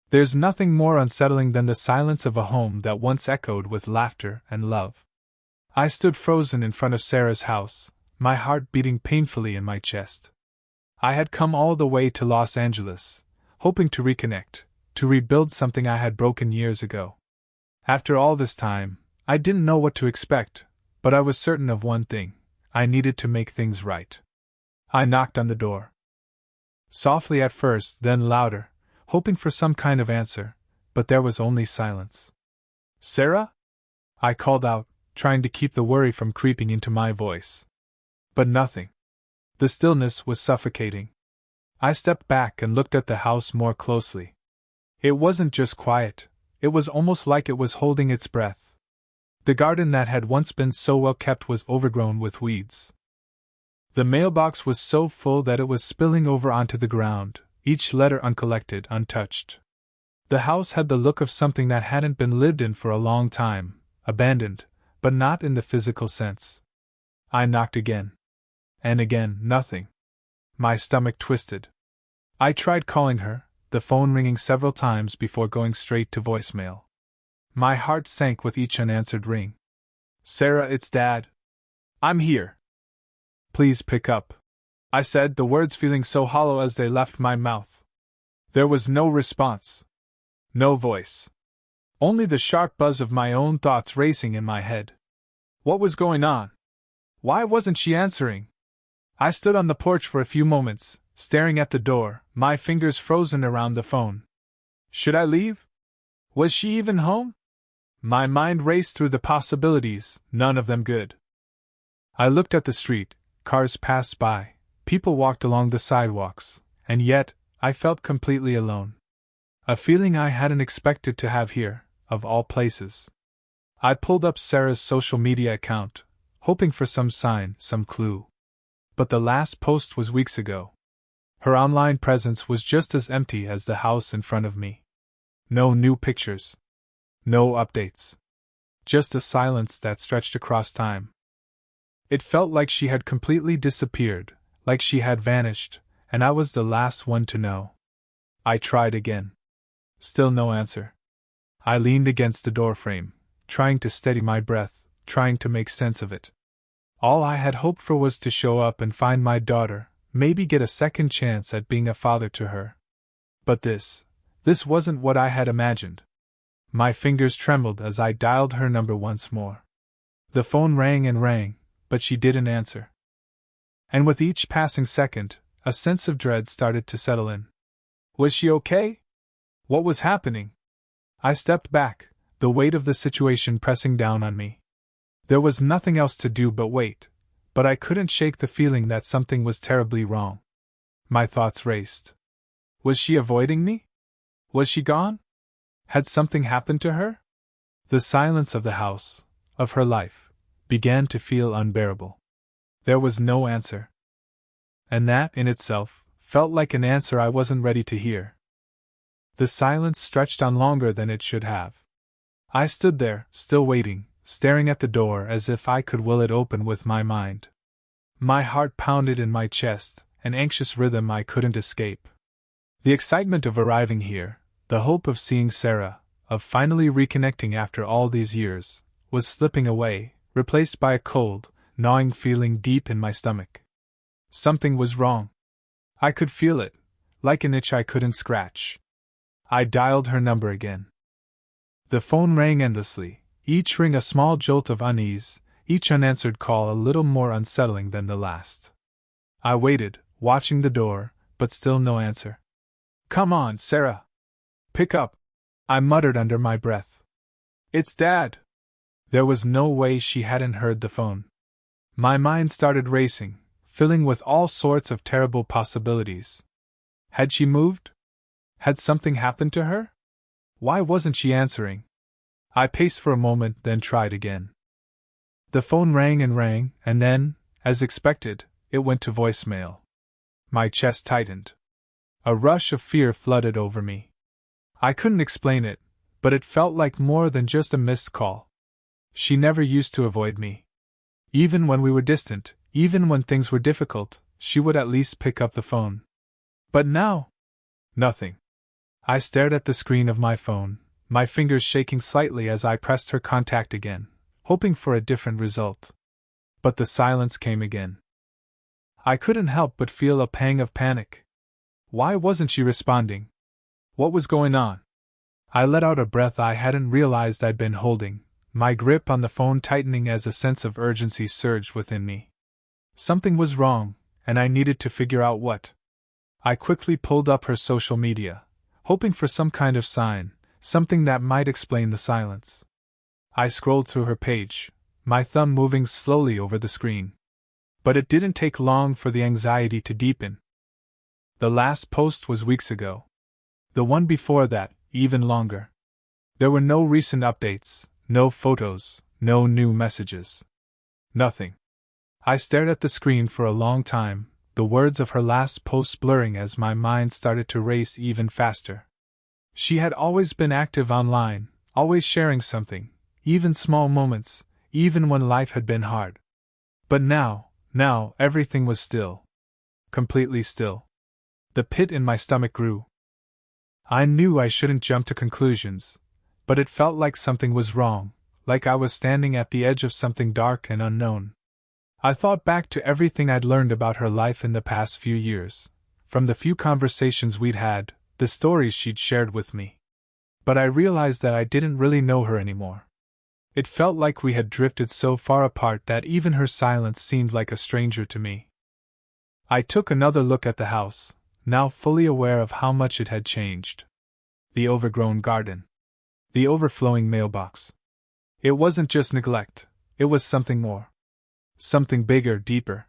There's nothing more unsettling than the silence of a home that once echoed with laughter and love. I stood frozen in front of Sarah's house, my heart beating painfully in my chest. I had come all the way to Los Angeles, hoping to reconnect, to rebuild something I had broken years ago. After all this time, I didn't know what to expect, but I was certain of one thing: I needed to make things right. I knocked on the door. Softly at first, then louder, hoping for some kind of answer, but there was only silence. "Sarah?" I called out, trying to keep the worry from creeping into my voice. But nothing. The stillness was suffocating. I stepped back and looked at the house more closely. It wasn't just quiet, it was almost like it was holding its breath. The garden that had once been so well kept was overgrown with weeds. The mailbox was so full that it was spilling over onto the ground, each letter uncollected, untouched. The house had the look of something that hadn't been lived in for a long time, abandoned, but not in the physical sense. I knocked again. And again, nothing. My stomach twisted. I tried calling her, the phone ringing several times before going straight to voicemail. My heart sank with each unanswered ring. "Sarah, it's Dad. I'm here. Please pick up," I said, the words feeling so hollow as they left my mouth. There was no response. No voice. Only the sharp buzz of my own thoughts racing in my head. What was going on? Why wasn't she answering? I stood on the porch for a few moments, staring at the door, my fingers frozen around the phone. Should I leave? Was she even home? My mind raced through the possibilities, none of them good. I looked at the street, cars passed by, people walked along the sidewalks, and yet, I felt completely alone. A feeling I hadn't expected to have here, of all places. I pulled up Sarah's social media account, hoping for some sign, some clue. But the last post was weeks ago. Her online presence was just as empty as the house in front of me. No new pictures. No updates. Just a silence that stretched across time. It felt like she had completely disappeared, like she had vanished, and I was the last one to know. I tried again. Still no answer. I leaned against the doorframe, trying to steady my breath, trying to make sense of it. All I had hoped for was to show up and find my daughter, maybe get a second chance at being a father to her. But this wasn't what I had imagined. My fingers trembled as I dialed her number once more. The phone rang and rang, but she didn't answer. And with each passing second, a sense of dread started to settle in. Was she okay? What was happening? I stepped back, the weight of the situation pressing down on me. There was nothing else to do but wait, but I couldn't shake the feeling that something was terribly wrong. My thoughts raced. Was she avoiding me? Was she gone? Had something happened to her? The silence of the house, of her life, began to feel unbearable. There was no answer. And that, in itself, felt like an answer I wasn't ready to hear. The silence stretched on longer than it should have. I stood there, still waiting, staring at the door as if I could will it open with my mind. My heart pounded in my chest, an anxious rhythm I couldn't escape. The excitement of arriving here, the hope of seeing Sarah, of finally reconnecting after all these years, was slipping away, replaced by a cold, gnawing feeling deep in my stomach. Something was wrong. I could feel it, like an itch I couldn't scratch. I dialed her number again. The phone rang endlessly, each ring a small jolt of unease, each unanswered call a little more unsettling than the last. I waited, watching the door, but still no answer. "Come on, Sarah. Pick up," I muttered under my breath. "It's Dad." There was no way she hadn't heard the phone. My mind started racing, filling with all sorts of terrible possibilities. Had she moved? Had something happened to her? Why wasn't she answering? I paced for a moment, then tried again. The phone rang, and then, as expected, it went to voicemail. My chest tightened. A rush of fear flooded over me. I couldn't explain it, but it felt like more than just a missed call. She never used to avoid me. Even when we were distant, even when things were difficult, she would at least pick up the phone. But now? Nothing. I stared at the screen of my phone, my fingers shaking slightly as I pressed her contact again, hoping for a different result. But the silence came again. I couldn't help but feel a pang of panic. Why wasn't she responding? What was going on? I let out a breath I hadn't realized I'd been holding, my grip on the phone tightening as a sense of urgency surged within me. Something was wrong, and I needed to figure out what. I quickly pulled up her social media, hoping for some kind of sign, something that might explain the silence. I scrolled through her page, my thumb moving slowly over the screen. But it didn't take long for the anxiety to deepen. The last post was weeks ago. The one before that, even longer. There were no recent updates, no photos, no new messages. Nothing. I stared at the screen for a long time, the words of her last post blurring as my mind started to race even faster. She had always been active online, always sharing something, even small moments, even when life had been hard. But now, everything was still. Completely still. The pit in my stomach grew. I knew I shouldn't jump to conclusions, but it felt like something was wrong, like I was standing at the edge of something dark and unknown. I thought back to everything I'd learned about her life in the past few years, from the few conversations we'd had, the stories she'd shared with me. But I realized that I didn't really know her anymore. It felt like we had drifted so far apart that even her silence seemed like a stranger to me. I took another look at the house, now fully aware of how much it had changed. The overgrown garden. The overflowing mailbox. It wasn't just neglect, it was something more. Something bigger, deeper.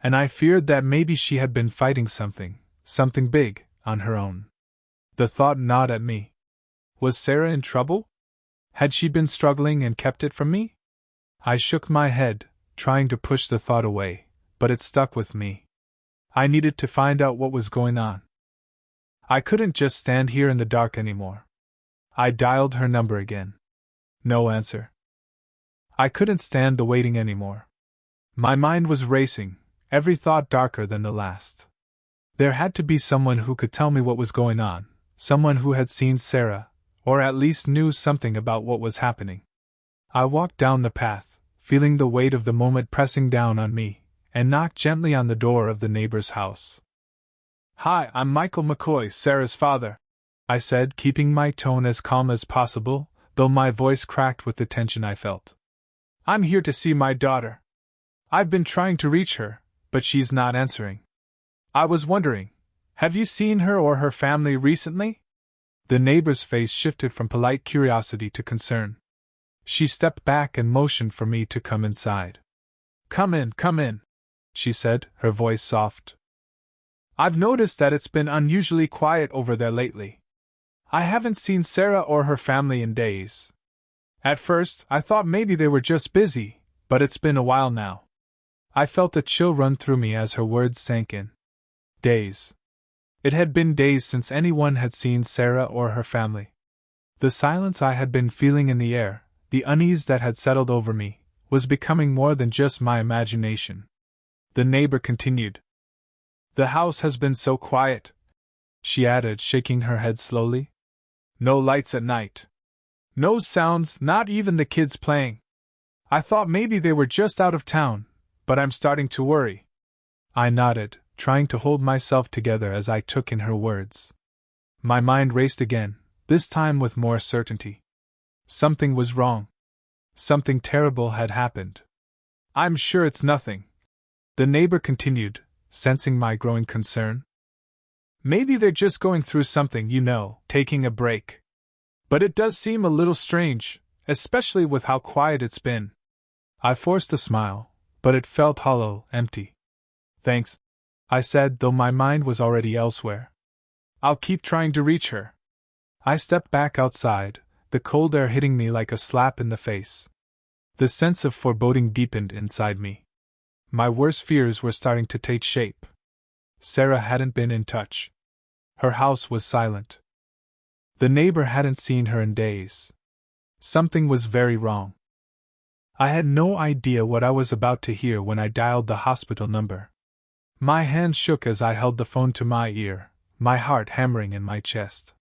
And I feared that maybe she had been fighting something big, on her own. The thought gnawed at me. Was Sarah in trouble? Had she been struggling and kept it from me? I shook my head, trying to push the thought away, but it stuck with me. I needed to find out what was going on. I couldn't just stand here in the dark anymore. I dialed her number again. No answer. I couldn't stand the waiting anymore. My mind was racing, every thought darker than the last. There had to be someone who could tell me what was going on, someone who had seen Sarah, or at least knew something about what was happening. I walked down the path, feeling the weight of the moment pressing down on me, and knocked gently on the door of the neighbor's house. "Hi, I'm Michael McCoy, Sarah's father," I said, keeping my tone as calm as possible, though my voice cracked with the tension I felt. "I'm here to see my daughter. I've been trying to reach her, but she's not answering. I was wondering, have you seen her or her family recently?" The neighbor's face shifted from polite curiosity to concern. She stepped back and motioned for me to come inside. Come in, she said, her voice soft. "I've noticed that it's been unusually quiet over there lately. I haven't seen Sarah or her family in days. At first, I thought maybe they were just busy, but it's been a while now." I felt a chill run through me as her words sank in. Days. It had been days since anyone had seen Sarah or her family. The silence I had been feeling in the air, the unease that had settled over me, was becoming more than just my imagination. The neighbor continued. "The house has been so quiet," she added, shaking her head slowly. "No lights at night. No sounds, not even the kids playing. I thought maybe they were just out of town, but I'm starting to worry." I nodded, trying to hold myself together as I took in her words. My mind raced again, this time with more certainty. Something was wrong. Something terrible had happened. "I'm sure it's nothing," the neighbor continued, sensing my growing concern. "Maybe they're just going through something, taking a break. But it does seem a little strange, especially with how quiet it's been." I forced a smile, but it felt hollow, empty. "Thanks," I said, though my mind was already elsewhere. "I'll keep trying to reach her." I stepped back outside, the cold air hitting me like a slap in the face. The sense of foreboding deepened inside me. My worst fears were starting to take shape. Sarah hadn't been in touch. Her house was silent. The neighbor hadn't seen her in days. Something was very wrong. I had no idea what I was about to hear when I dialed the hospital number. My hand shook as I held the phone to my ear, my heart hammering in my chest.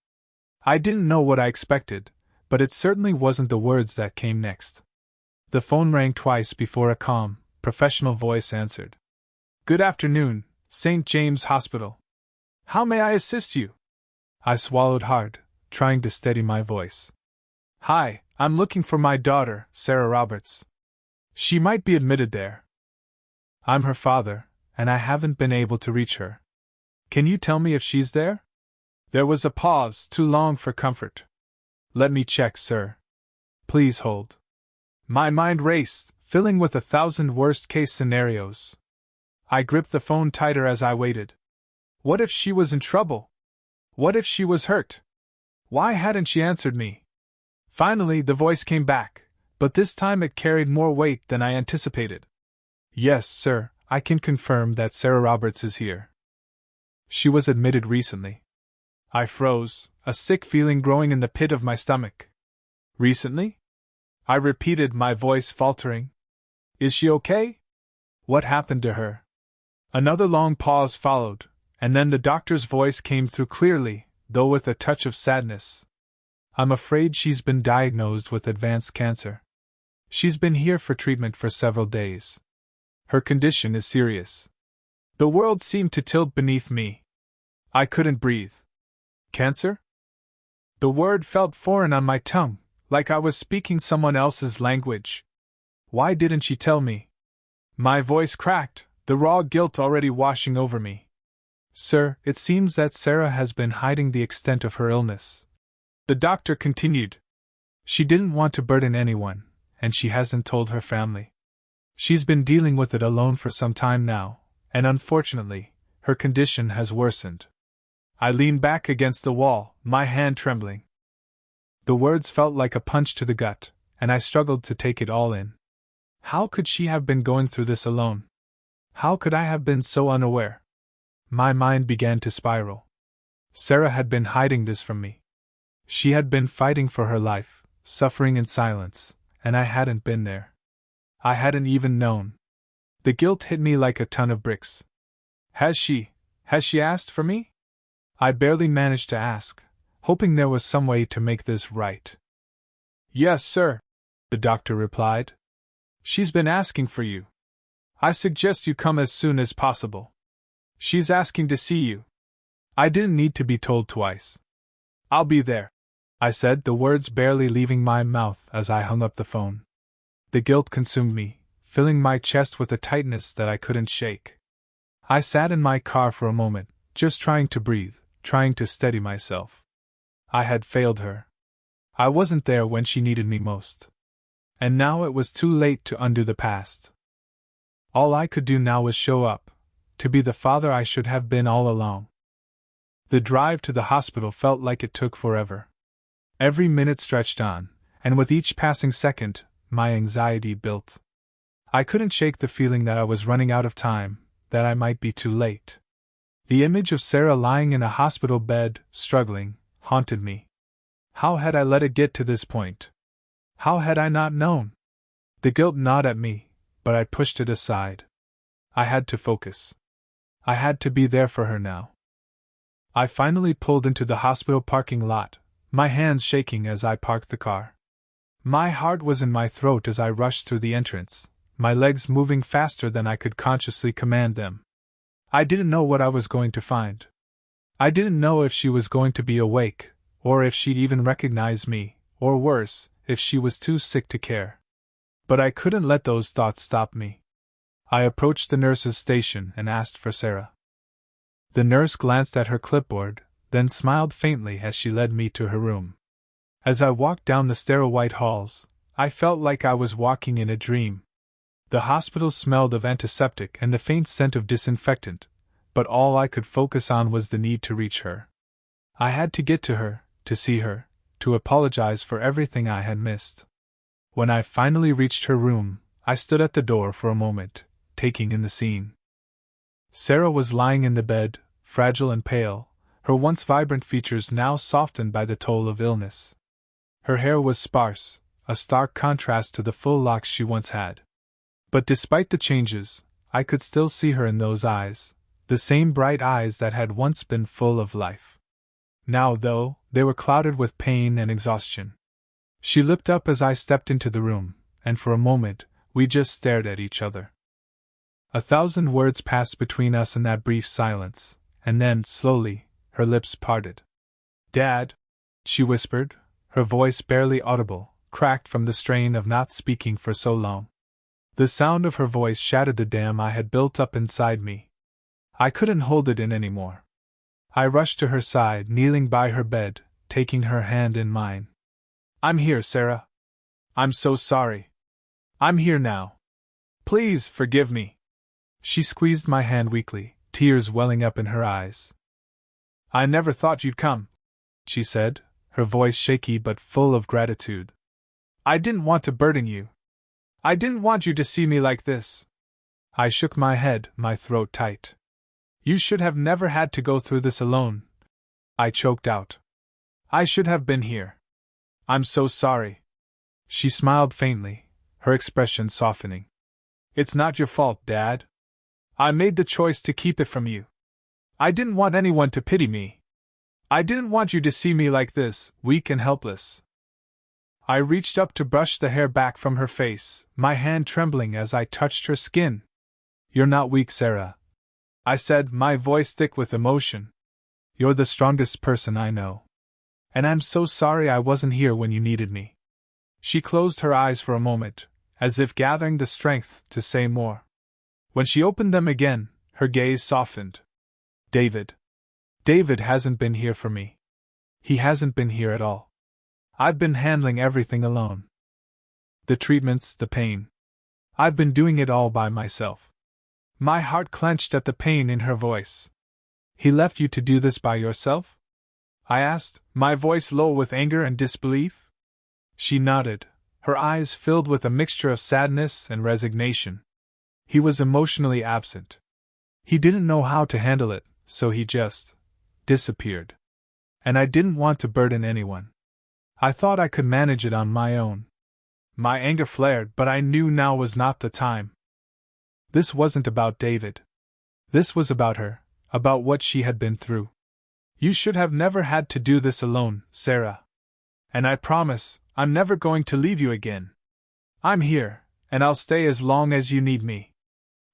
I didn't know what I expected, but it certainly wasn't the words that came next. The phone rang twice before a calm, professional voice answered. Good afternoon, St. James Hospital. How may I assist you? I swallowed hard, trying to steady my voice. Hi, I'm looking for my daughter, Sarah Roberts. She might be admitted there. I'm her father, and I haven't been able to reach her. Can you tell me if she's there? There was a pause, too long for comfort. Let me check, sir. Please hold. My mind raced, filling with 1,000 worst-case scenarios. I gripped the phone tighter as I waited. What if she was in trouble? What if she was hurt? Why hadn't she answered me? Finally, the voice came back, but this time it carried more weight than I anticipated. Yes, sir, I can confirm that Sarah Roberts is here. She was admitted recently. I froze, a sick feeling growing in the pit of my stomach. Recently? I repeated, my voice faltering. Is she okay? What happened to her? Another long pause followed, and then the doctor's voice came through clearly, though with a touch of sadness. I'm afraid she's been diagnosed with advanced cancer. She's been here for treatment for several days. Her condition is serious. The world seemed to tilt beneath me. I couldn't breathe. Cancer? The word felt foreign on my tongue, like I was speaking someone else's language. Why didn't she tell me? My voice cracked, the raw guilt already washing over me. Sir, it seems that Sarah has been hiding the extent of her illness. The doctor continued. She didn't want to burden anyone, and she hasn't told her family. She's been dealing with it alone for some time now, and unfortunately, her condition has worsened. I leaned back against the wall, my hand trembling. The words felt like a punch to the gut, and I struggled to take it all in. How could she have been going through this alone? How could I have been so unaware? My mind began to spiral. Sarah had been hiding this from me. She had been fighting for her life, suffering in silence, and I hadn't been there. I hadn't even known. The guilt hit me like a ton of bricks. Has she asked for me? I barely managed to ask, hoping there was some way to make this right. Yes, sir, the doctor replied. She's been asking for you. I suggest you come as soon as possible. She's asking to see you. I didn't need to be told twice. I'll be there, I said, the words barely leaving my mouth as I hung up the phone. The guilt consumed me, filling my chest with a tightness that I couldn't shake. I sat in my car for a moment, just trying to breathe, trying to steady myself. I had failed her. I wasn't there when she needed me most. And now it was too late to undo the past. All I could do now was show up, to be the father I should have been all along. The drive to the hospital felt like it took forever. Every minute stretched on, and with each passing second, my anxiety built. I couldn't shake the feeling that I was running out of time, that I might be too late. The image of Sarah lying in a hospital bed, struggling, haunted me. How had I let it get to this point? How had I not known? The guilt gnawed at me, but I pushed it aside. I had to focus. I had to be there for her now. I finally pulled into the hospital parking lot, my hands shaking as I parked the car. My heart was in my throat as I rushed through the entrance, my legs moving faster than I could consciously command them. I didn't know what I was going to find. I didn't know if she was going to be awake, or if she'd even recognize me, or worse, if she was too sick to care. But I couldn't let those thoughts stop me. I approached the nurse's station and asked for Sarah. The nurse glanced at her clipboard, then smiled faintly as she led me to her room. As I walked down the sterile white halls, I felt like I was walking in a dream. The hospital smelled of antiseptic and the faint scent of disinfectant, but all I could focus on was the need to reach her. I had to get to her, to see her, to apologize for everything I had missed. When I finally reached her room, I stood at the door for a moment, taking in the scene. Sarah was lying in the bed, fragile and pale, her once vibrant features now softened by the toll of illness. Her hair was sparse, a stark contrast to the full locks she once had. But despite the changes, I could still see her in those eyes, the same bright eyes that had once been full of life. Now, though, They were clouded with pain and exhaustion. She looked up as I stepped into the room, and for a moment, we just stared at each other. 1,000 words passed between us in that brief silence, and then, slowly, her lips parted. "Dad," she whispered, her voice barely audible, cracked from the strain of not speaking for so long. The sound of her voice shattered the dam I had built up inside me. I couldn't hold it in anymore. I rushed to her side, kneeling by her bed, taking her hand in mine. "I'm here, Sarah. I'm so sorry. I'm here now. Please forgive me." She squeezed my hand weakly, tears welling up in her eyes. "I never thought you'd come," she said, her voice shaky but full of gratitude. "I didn't want to burden you. I didn't want you to see me like this." I shook my head, my throat tight. "You should have never had to go through this alone," I choked out. "I should have been here. I'm so sorry." She smiled faintly, her expression softening. "It's not your fault, Dad. I made the choice to keep it from you. I didn't want anyone to pity me. I didn't want you to see me like this, weak and helpless." I reached up to brush the hair back from her face, my hand trembling as I touched her skin. "You're not weak, Sarah," I said, my voice thick with emotion. "You're the strongest person I know. And I'm so sorry I wasn't here when you needed me." She closed her eyes for a moment, as if gathering the strength to say more. When she opened them again, her gaze softened. David hasn't been here for me. He hasn't been here at all. I've been handling everything alone. The treatments, the pain. I've been doing it all by myself." My heart clenched at the pain in her voice. "He left you to do this by yourself?" I asked, my voice low with anger and disbelief. She nodded, her eyes filled with a mixture of sadness and resignation. "He was emotionally absent. He didn't know how to handle it, so he just disappeared. And I didn't want to burden anyone. I thought I could manage it on my own." My anger flared, but I knew now was not the time. This wasn't about David. This was about her, about what she had been through. "You should have never had to do this alone, Sarah. And I promise, I'm never going to leave you again. I'm here, and I'll stay as long as you need me."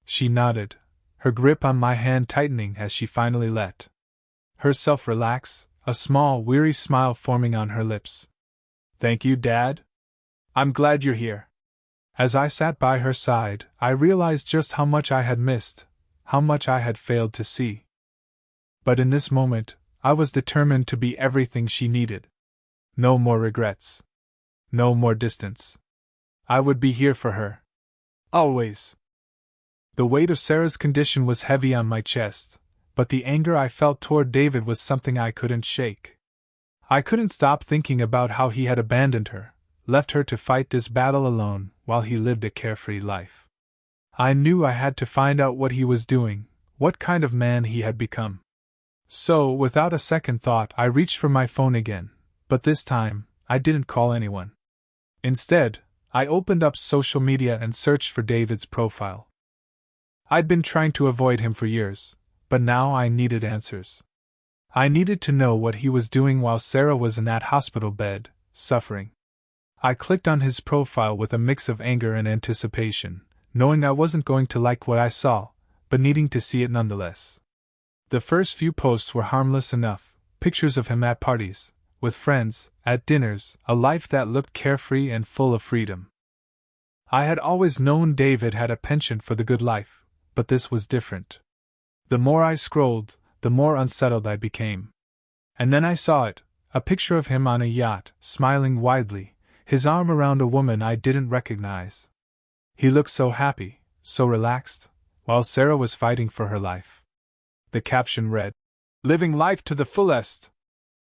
She nodded, her grip on my hand tightening as she finally let herself relax, a small, weary smile forming on her lips. "Thank you, Dad. I'm glad you're here." As I sat by her side, I realized just how much I had missed, how much I had failed to see. But in this moment, I was determined to be everything she needed. No more regrets. No more distance. I would be here for her. Always. The weight of Sarah's condition was heavy on my chest, but the anger I felt toward David was something I couldn't shake. I couldn't stop thinking about how he had abandoned her, left her to fight this battle alone while he lived a carefree life. I knew I had to find out what he was doing, what kind of man he had become. So, without a second thought, I reached for my phone again, but this time, I didn't call anyone. Instead, I opened up social media and searched for David's profile. I'd been trying to avoid him for years, but now I needed answers. I needed to know what he was doing while Sarah was in that hospital bed, suffering. I clicked on his profile with a mix of anger and anticipation, knowing I wasn't going to like what I saw, but needing to see it nonetheless. The first few posts were harmless enough, pictures of him at parties, with friends, at dinners, a life that looked carefree and full of freedom. I had always known David had a penchant for the good life, but this was different. The more I scrolled, the more unsettled I became. And then I saw it, a picture of him on a yacht, smiling widely, his arm around a woman I didn't recognize. He looked so happy, so relaxed, while Sarah was fighting for her life. The caption read, "Living life to the fullest."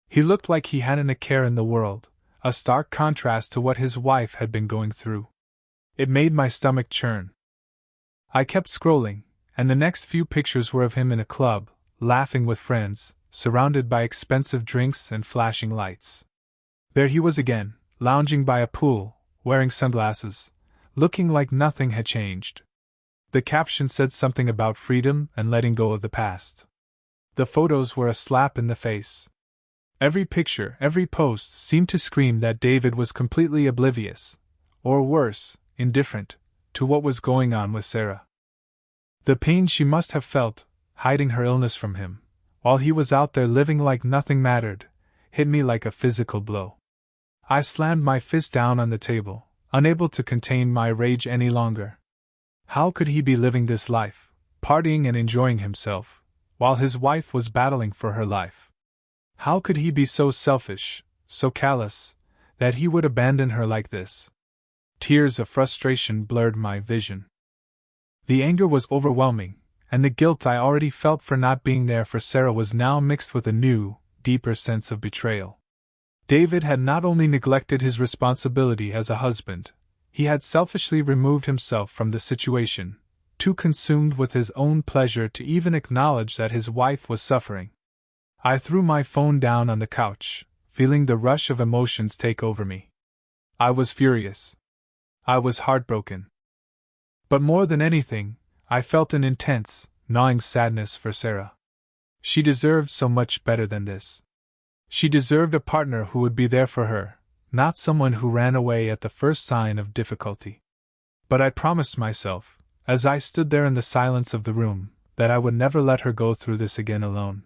He looked like he hadn't a care in the world, a stark contrast to what his wife had been going through. It made my stomach churn. I kept scrolling, and the next few pictures were of him in a club, laughing with friends, surrounded by expensive drinks and flashing lights. There he was again, lounging by a pool, wearing sunglasses, looking like nothing had changed. The caption said something about freedom and letting go of the past. The photos were a slap in the face. Every picture, every post seemed to scream that David was completely oblivious, or worse, indifferent, to what was going on with Sarah. The pain she must have felt, hiding her illness from him, while he was out there living like nothing mattered, hit me like a physical blow. I slammed my fist down on the table, unable to contain my rage any longer. How could he be living this life, partying and enjoying himself, while his wife was battling for her life? How could he be so selfish, so callous, that he would abandon her like this? Tears of frustration blurred my vision. The anger was overwhelming, and the guilt I already felt for not being there for Sarah was now mixed with a new, deeper sense of betrayal. David had not only neglected his responsibility as a husband, he had selfishly removed himself from the situation, too consumed with his own pleasure to even acknowledge that his wife was suffering. I threw my phone down on the couch, feeling the rush of emotions take over me. I was furious. I was heartbroken. But more than anything, I felt an intense, gnawing sadness for Sarah. She deserved so much better than this. She deserved a partner who would be there for her, not someone who ran away at the first sign of difficulty. But I promised myself, as I stood there in the silence of the room, that I would never let her go through this again alone.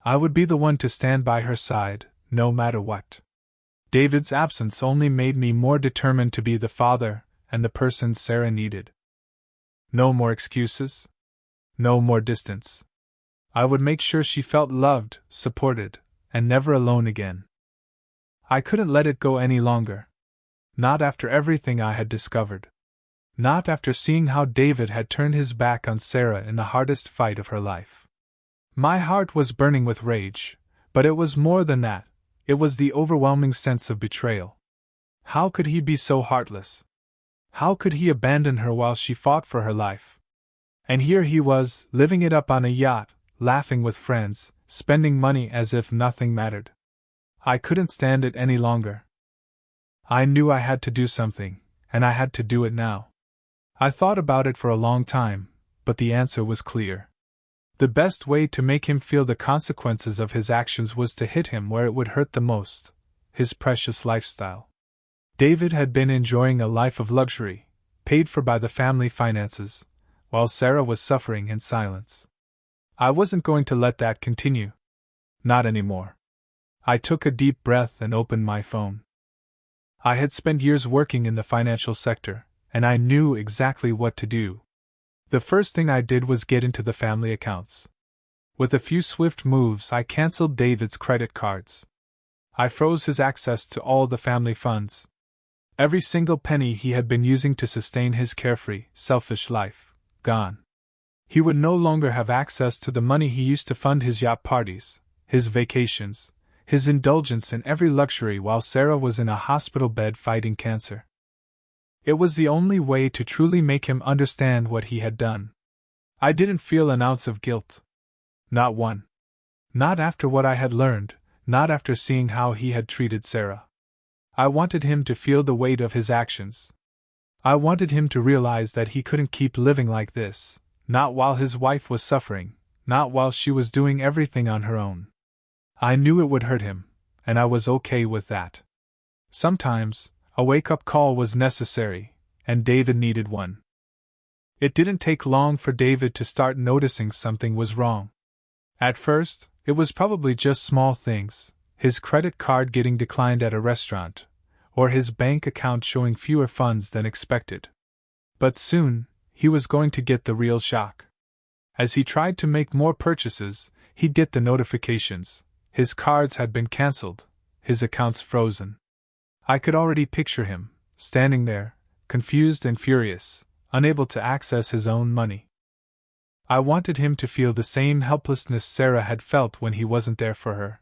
I would be the one to stand by her side, no matter what. David's absence only made me more determined to be the father and the person Sarah needed. No more excuses. No more distance. I would make sure she felt loved, supported, and never alone again. I couldn't let it go any longer. Not after everything I had discovered. Not after seeing how David had turned his back on Sarah in the hardest fight of her life. My heart was burning with rage, but it was more than that. It was the overwhelming sense of betrayal. How could he be so heartless? How could he abandon her while she fought for her life? And here he was, living it up on a yacht, laughing with friends, spending money as if nothing mattered. I couldn't stand it any longer. I knew I had to do something, and I had to do it now. I thought about it for a long time, but the answer was clear. The best way to make him feel the consequences of his actions was to hit him where it would hurt the most, his precious lifestyle. David had been enjoying a life of luxury, paid for by the family finances, while Sarah was suffering in silence. I wasn't going to let that continue. Not anymore. I took a deep breath and opened my phone. I had spent years working in the financial sector, and I knew exactly what to do. The first thing I did was get into the family accounts. With a few swift moves, I canceled David's credit cards. I froze his access to all the family funds. Every single penny he had been using to sustain his carefree, selfish life, gone. He would no longer have access to the money he used to fund his yacht parties, his vacations, his indulgence in every luxury while Sarah was in a hospital bed fighting cancer. It was the only way to truly make him understand what he had done. I didn't feel an ounce of guilt. Not one. Not after what I had learned, not after seeing how he had treated Sarah. I wanted him to feel the weight of his actions. I wanted him to realize that he couldn't keep living like this, not while his wife was suffering, not while she was doing everything on her own. I knew it would hurt him, and I was okay with that. Sometimes, a wake-up call was necessary, and David needed one. It didn't take long for David to start noticing something was wrong. At first, it was probably just small things, his credit card getting declined at a restaurant, or his bank account showing fewer funds than expected. But soon, he was going to get the real shock. As he tried to make more purchases, he'd get the notifications. His cards had been cancelled, his accounts frozen. I could already picture him, standing there, confused and furious, unable to access his own money. I wanted him to feel the same helplessness Sarah had felt when he wasn't there for her.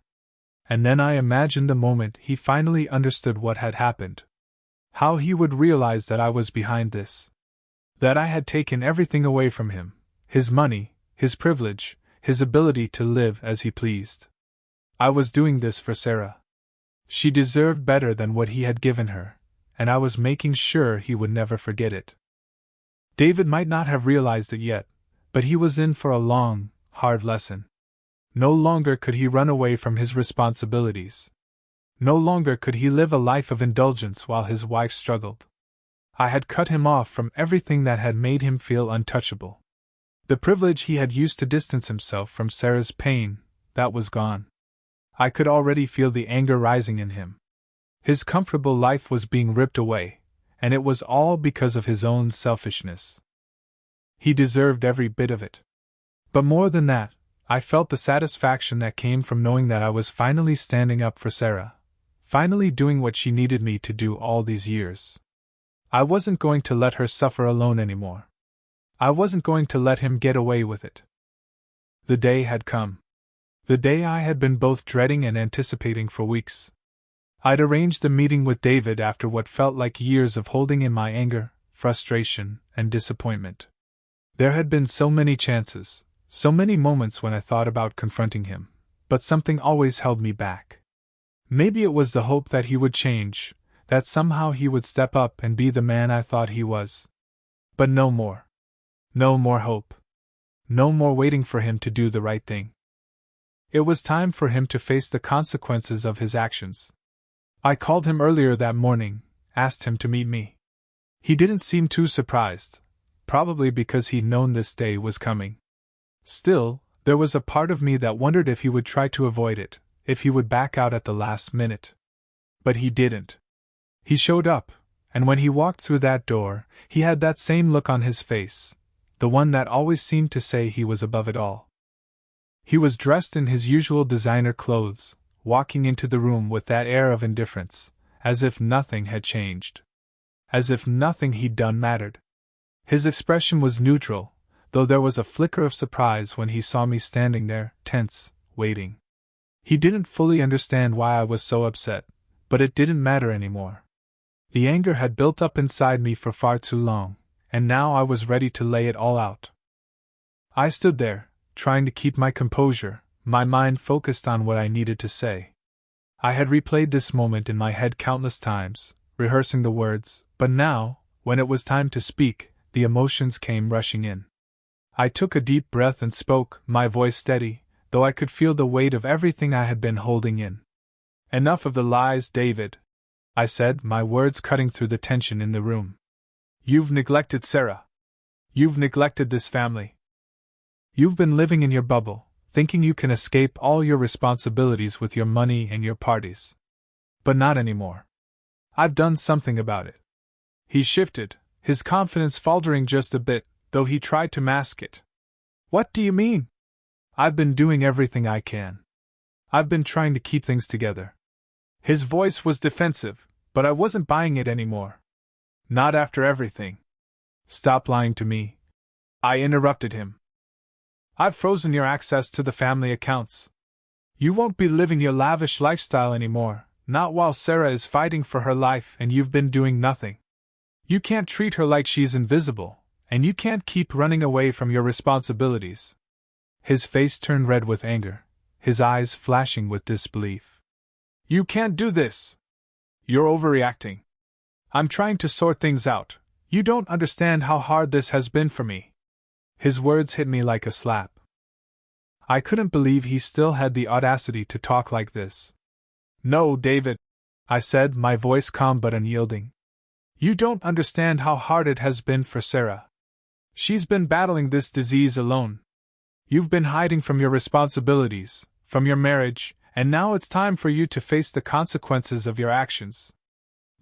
And then I imagined the moment he finally understood what had happened. How he would realize that I was behind this. That I had taken everything away from him, his money, his privilege, his ability to live as he pleased. I was doing this for Sarah. She deserved better than what he had given her, and I was making sure he would never forget it. David might not have realized it yet, but he was in for a long, hard lesson. No longer could he run away from his responsibilities. No longer could he live a life of indulgence while his wife struggled. I had cut him off from everything that had made him feel untouchable. The privilege he had used to distance himself from Sarah's pain, that was gone. I could already feel the anger rising in him. His comfortable life was being ripped away, and it was all because of his own selfishness. He deserved every bit of it. But more than that, I felt the satisfaction that came from knowing that I was finally standing up for Sarah, finally doing what she needed me to do all these years. I wasn't going to let her suffer alone anymore. I wasn't going to let him get away with it. The day had come. The day I had been both dreading and anticipating for weeks. I'd arranged a meeting with David after what felt like years of holding in my anger, frustration, and disappointment. There had been so many chances, so many moments when I thought about confronting him, but something always held me back. Maybe it was the hope that he would change, that somehow he would step up and be the man I thought he was. But no more. No more hope. No more waiting for him to do the right thing. It was time for him to face the consequences of his actions. I called him earlier that morning, asked him to meet me. He didn't seem too surprised, probably because he'd known this day was coming. Still, there was a part of me that wondered if he would try to avoid it, if he would back out at the last minute. But he didn't. He showed up, and when he walked through that door, he had that same look on his face, the one that always seemed to say he was above it all. He was dressed in his usual designer clothes, walking into the room with that air of indifference, as if nothing had changed. As if nothing he'd done mattered. His expression was neutral, though there was a flicker of surprise when he saw me standing there, tense, waiting. He didn't fully understand why I was so upset, but it didn't matter anymore. The anger had built up inside me for far too long, and now I was ready to lay it all out. I stood there, trying to keep my composure, my mind focused on what I needed to say. I had replayed this moment in my head countless times, rehearsing the words, but now, when it was time to speak, the emotions came rushing in. I took a deep breath and spoke, my voice steady, though I could feel the weight of everything I had been holding in. "Enough of the lies, David," I said, my words cutting through the tension in the room. "You've neglected Sarah. You've neglected this family. You've been living in your bubble, thinking you can escape all your responsibilities with your money and your parties. But not anymore. I've done something about it." He shifted, his confidence faltering just a bit, though he tried to mask it. "What do you mean?" "I've been doing everything I can. I've been trying to keep things together." His voice was defensive, but I wasn't buying it anymore. "Not after everything." "Stop lying to me," I interrupted him. "I've frozen your access to the family accounts. You won't be living your lavish lifestyle anymore, not while Sarah is fighting for her life and you've been doing nothing. You can't treat her like she's invisible, and you can't keep running away from your responsibilities." His face turned red with anger, his eyes flashing with disbelief. "You can't do this. You're overreacting. I'm trying to sort things out. You don't understand how hard this has been for me." His words hit me like a slap. I couldn't believe he still had the audacity to talk like this. "No, David," I said, my voice calm but unyielding. "You don't understand how hard it has been for Sarah. She's been battling this disease alone. You've been hiding from your responsibilities, from your marriage, and now it's time for you to face the consequences of your actions.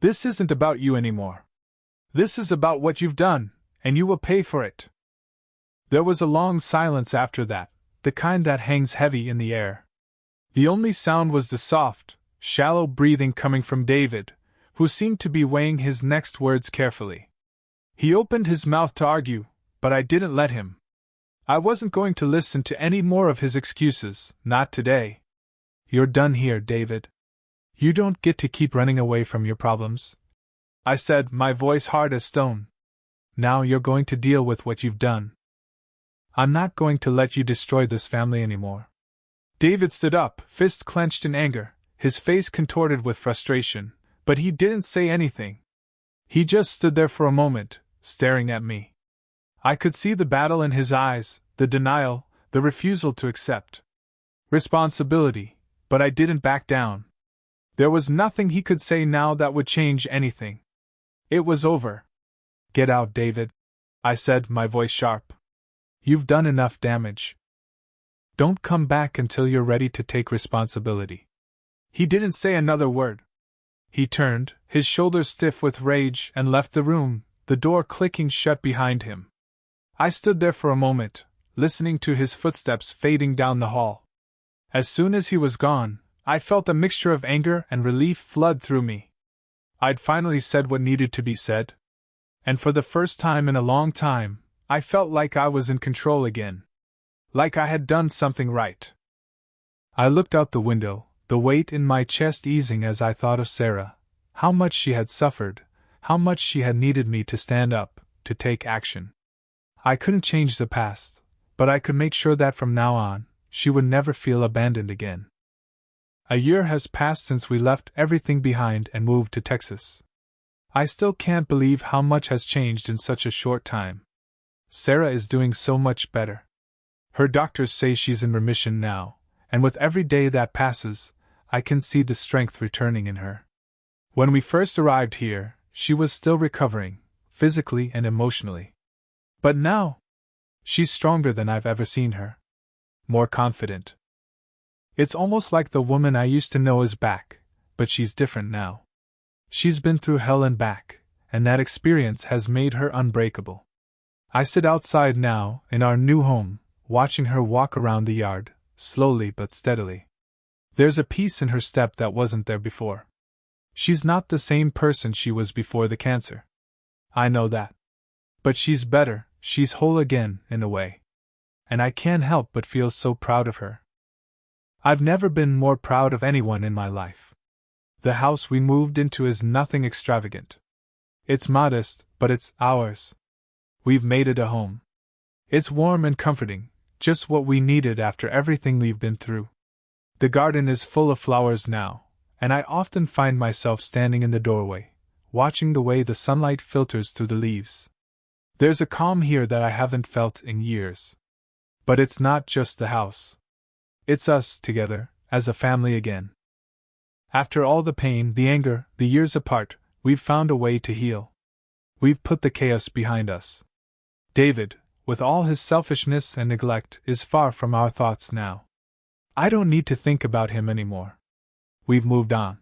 This isn't about you anymore. This is about what you've done, and you will pay for it." There was a long silence after that, the kind that hangs heavy in the air. The only sound was the soft, shallow breathing coming from David, who seemed to be weighing his next words carefully. He opened his mouth to argue, but I didn't let him. I wasn't going to listen to any more of his excuses, not today. "You're done here, David. You don't get to keep running away from your problems," I said, my voice hard as stone. "Now you're going to deal with what you've done. I'm not going to let you destroy this family anymore." David stood up, fists clenched in anger, his face contorted with frustration, but he didn't say anything. He just stood there for a moment, staring at me. I could see the battle in his eyes, the denial, the refusal to accept. responsibility, but I didn't back down. There was nothing he could say now that would change anything. It was over. Get out, David, I said, my voice sharp. You've done enough damage. Don't come back until you're ready to take responsibility. He didn't say another word. He turned, his shoulders stiff with rage, and left the room, the door clicking shut behind him. I stood there for a moment, listening to his footsteps fading down the hall. As soon as he was gone, I felt a mixture of anger and relief flood through me. I'd finally said what needed to be said. And for the first time in a long time, I felt like I was in control again. Like I had done something right. I looked out the window, the weight in my chest easing as I thought of Sarah, how much she had suffered, how much she had needed me to stand up, to take action. I couldn't change the past, but I could make sure that from now on, she would never feel abandoned again. A year has passed since we left everything behind and moved to Texas. I still can't believe how much has changed in such a short time. Sarah is doing so much better. Her doctors say she's in remission now, and with every day that passes, I can see the strength returning in her. When we first arrived here, she was still recovering, physically and emotionally. But now, she's stronger than I've ever seen her. More confident. It's almost like the woman I used to know is back, but she's different now. She's been through hell and back, and that experience has made her unbreakable. I sit outside now, in our new home, watching her walk around the yard, slowly but steadily. There's a peace in her step that wasn't there before. She's not the same person she was before the cancer. I know that. But she's better, she's whole again, in a way. And I can't help but feel so proud of her. I've never been more proud of anyone in my life. The house we moved into is nothing extravagant. It's modest, but it's ours. We've made it a home. It's warm and comforting, just what we needed after everything we've been through. The garden is full of flowers now, and I often find myself standing in the doorway, watching the way the sunlight filters through the leaves. There's a calm here that I haven't felt in years. But it's not just the house. It's us together, as a family again. After all the pain, the anger, the years apart, we've found a way to heal. We've put the chaos behind us. David, with all his selfishness and neglect, is far from our thoughts now. I don't need to think about him anymore. We've moved on.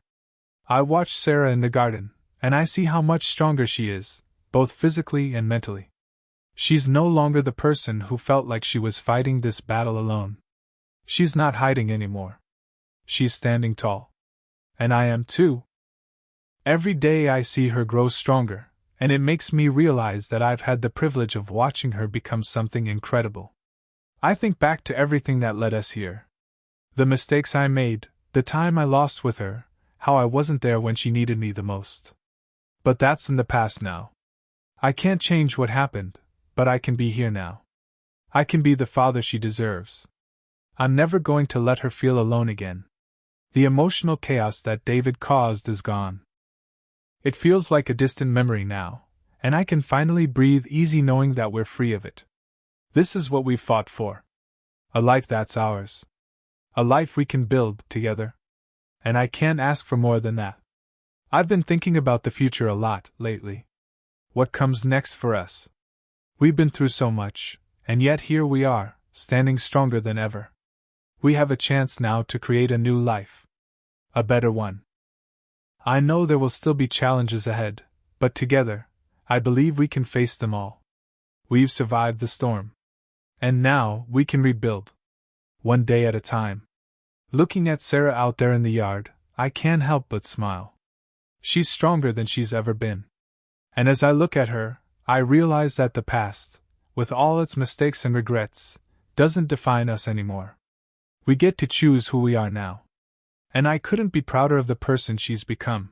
I watch Sarah in the garden, and I see how much stronger she is, both physically and mentally. She's no longer the person who felt like she was fighting this battle alone. She's not hiding anymore. She's standing tall. And I am too. Every day I see her grow stronger, and it makes me realize that I've had the privilege of watching her become something incredible. I think back to everything that led us here. The mistakes I made, the time I lost with her, how I wasn't there when she needed me the most. But that's in the past now. I can't change what happened, but I can be here now. I can be the father she deserves. I'm never going to let her feel alone again. The emotional chaos that David caused is gone. It feels like a distant memory now, and I can finally breathe easy knowing that we're free of it. This is what we've fought for. A life that's ours. A life we can build together. And I can't ask for more than that. I've been thinking about the future a lot lately. What comes next for us? We've been through so much, and yet here we are, standing stronger than ever. We have a chance now to create a new life. A better one. I know there will still be challenges ahead, but together, I believe we can face them all. We've survived the storm. And now, we can rebuild. One day at a time. Looking at Sarah out there in the yard, I can't help but smile. She's stronger than she's ever been. And as I look at her, I realize that the past, with all its mistakes and regrets, doesn't define us anymore. We get to choose who we are now. And I couldn't be prouder of the person she's become.